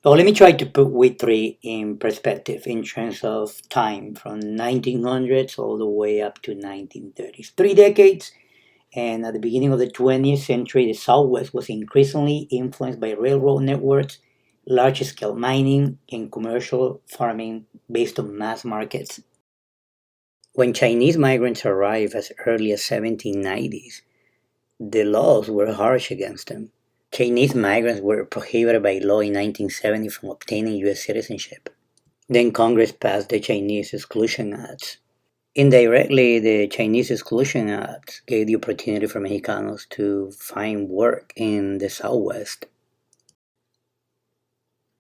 So let me try to put we3 in perspective in terms of time from 1900s all the way up to 1930s. 3 decades, and at the beginning of the 20th century, the Southwest was increasingly influenced by railroad networks, large scale mining, and commercial farming based on mass markets. When Chinese migrants arrived as early as 1790s, the laws were harsh against them. Chinese migrants were prohibited by law in 1970 from obtaining U.S. citizenship. Then Congress passed the Chinese Exclusion Acts. Indirectly, the Chinese Exclusion Acts gave the opportunity for Mexicanos to find work in the Southwest.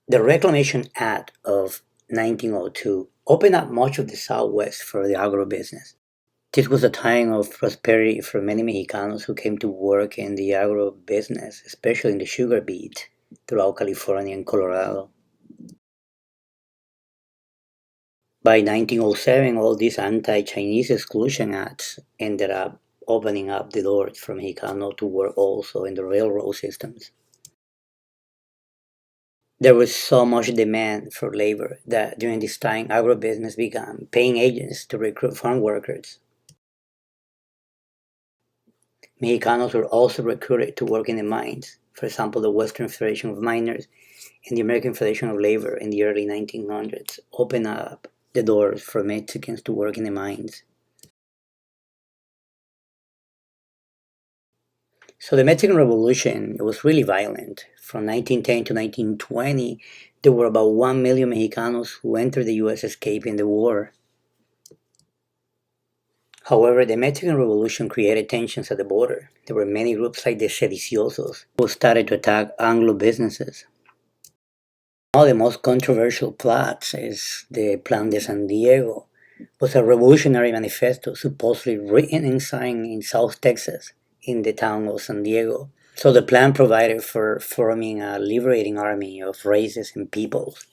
The Reclamation Act of 1902 opened up much of the Southwest for the agribusiness. This was a time of prosperity for many Mexicanos who came to work in the agribusiness, especially in the sugar beet throughout California and Colorado. By 1907, all these anti-Chinese exclusion acts ended up opening up the doors for Mexicanos to work also in the railroad systems. There was so much demand for labor that during this time agribusiness began paying agents to recruit farm workers. Mexicanos were also recruited to work in the mines. For example, the Western Federation of Miners and the American Federation of Labor in the early 1900s opened up the doors for Mexicans to work in the mines. So the Mexican Revolution was really violent. From 1910 to 1920, there were about 1 million Mexicanos who entered the U.S. escaping the war. However, the Mexican Revolution created tensions at the border. There were many groups like the sediciosos who started to attack Anglo businesses. One of the most controversial plots is the Plan de San Diego. It was a revolutionary manifesto supposedly written and signed in South Texas in the town of San Diego. So the plan provided for forming a liberating army of races and peoples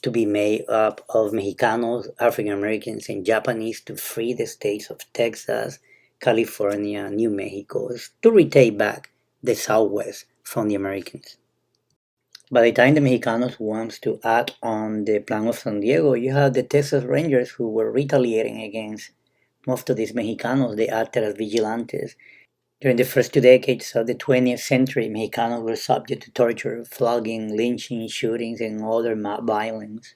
to be made up of Mexicanos, African Americans, and Japanese to free the states of Texas, California, New Mexico, to retake back the Southwest from the Americans. By the time the Mexicanos wants to act on the Plan of San Diego, you have the Texas Rangers who were retaliating against most of these Mexicanos. They acted as vigilantes. During the first 2 decades of the 20th century, Mexicanos were subject to torture, flogging, lynching, shootings, and other mob violence.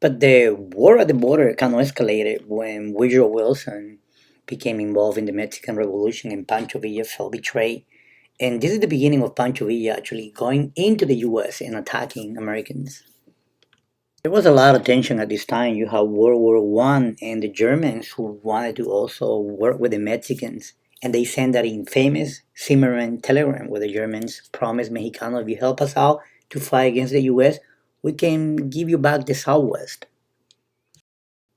But the war at the border kind of escalated when Woodrow Wilson became involved in the Mexican Revolution and Pancho Villa felt betrayed. And this is the beginning of Pancho Villa actually going into the US and attacking Americans. There was a lot of tension at this time. You have World War One and the Germans who wanted to also work with the Mexicans. And they sent that infamous Zimmerman telegram where the Germans promised Mexicanos, if you help us out to fight against the US, we can give you back the Southwest.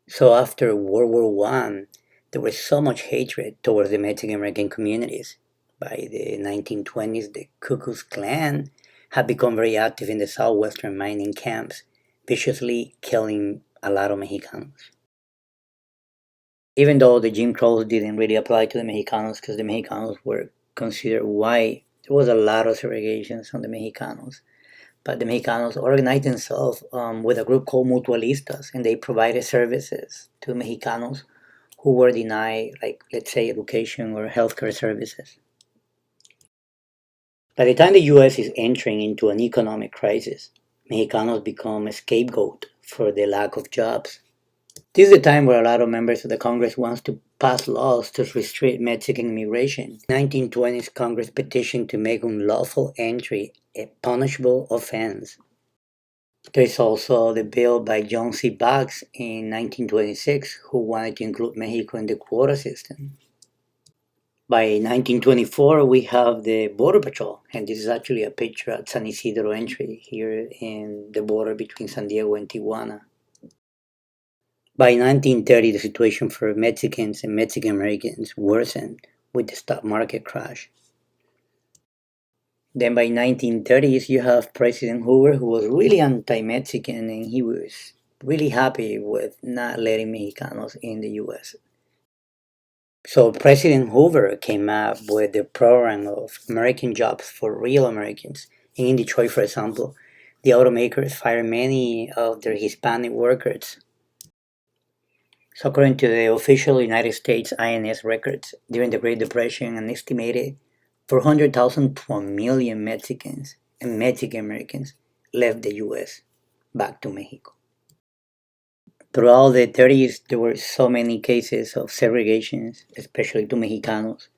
So after World War One, there was so much hatred towards the Mexican American communities. By the 1920s, the Ku Klux Klan had become very active in the southwestern mining camps, viciously killing a lot of Mexicanos. Even though the Jim Crow didn't really apply to the Mexicanos because the Mexicanos were considered white, there was a lot of segregations on the Mexicanos. But the Mexicanos organized themselves with a group called Mutualistas, and they provided services to Mexicanos who were denied, like, let's say, education or healthcare services. By the time the US is entering into an economic crisis, Mexicanos become a scapegoat for the lack of jobs. This is the time where a lot of members of the Congress wants to pass laws to restrict Mexican immigration. 1920s Congress petitioned to make unlawful entry a punishable offense. There is also the bill by John C. Boggs in 1926 who wanted to include Mexico in the quota system. By 1924, we have the Border Patrol, and this is actually a picture at San Isidro entry here in the border between San Diego and Tijuana. By 1930, the situation for Mexicans and Mexican Americans worsened with the stock market crash. Then by 1930s, you have President Hoover, who was really anti-Mexican, and he was really happy with not letting Mexicanos in the U.S. So President Hoover came up with the program of American Jobs for Real Americans, In Detroit, for example, the automakers fired many of their Hispanic workers. So according to the official United States INS records, during the Great Depression, an estimated 400,000 to a million Mexicans and Mexican Americans left the U.S. back to Mexico. Throughout the 30s, there were so many cases of segregation, especially to Mexicanos.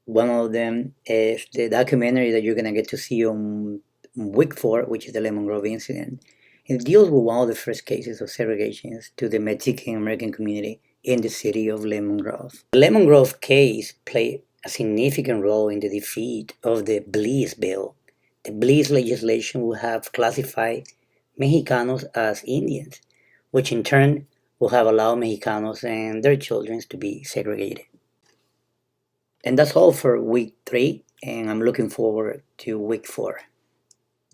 One of them is the documentary that you're going to get to see on Week 4, which is the Lemon Grove incident. It deals with one of the first cases of segregation to the Mexican American community in the city of Lemon Grove. The Lemon Grove case played a significant role in the defeat of the Bliss Bill. The Bliss legislation would have classified Mexicanos as Indians, which in turn would have allowed Mexicanos and their children to be segregated. And that's all for week 3, and I'm looking forward to week 4.